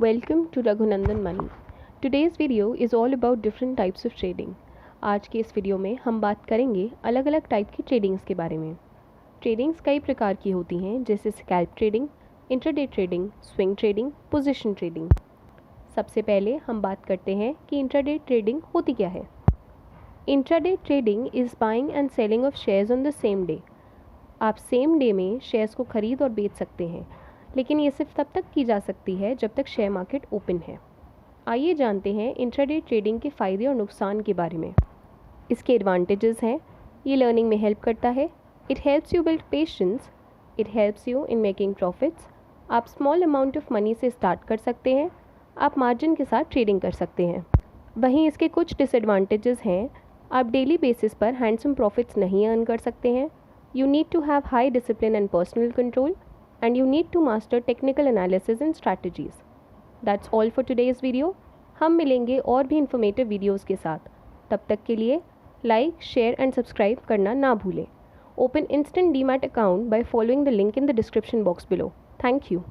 Welcome to Raghunandan Money. Today's video is all about different types of trading. आज के इस video में हम बात करेंगे अलग अलग टाइप की ट्रेडिंग्स के बारे में। ट्रेडिंग्स कई प्रकार की होती हैं, जैसे scalp trading, intraday trading, swing trading, position trading. सबसे पहले हम बात करते हैं कि इंट्राडे ट्रेडिंग होती क्या है। Intraday trading is buying and selling of shares on the same day. आप सेम डे में शेयर्स को खरीद और बेच सकते हैं, लेकिन ये सिर्फ तब तक की जा सकती है जब तक शेयर मार्केट ओपन है। आइए जानते हैं इंट्राडे ट्रेडिंग के फ़ायदे और नुकसान के बारे में। इसके एडवांटेजेस हैं, ये लर्निंग में हेल्प करता है, it helps you build patience, it helps you in making profits. आप स्मॉल अमाउंट ऑफ मनी से स्टार्ट कर सकते हैं, आप मार्जिन के साथ ट्रेडिंग कर सकते हैं। वहीं इसके कुछ डिसएडवांटेजेस हैं, आप डेली बेसिस पर हैंडसम प्रॉफिट्स नहीं अर्न कर सकते हैं, you need to have high discipline and personal control, and you need to master technical analysis and strategies. That's all for today's video. हम मिलेंगे और भी informative videos के साथ। तब तक के लिए like, share and subscribe करना ना भूलें। Open instant DMAT account by following the link in the description box below. Thank you.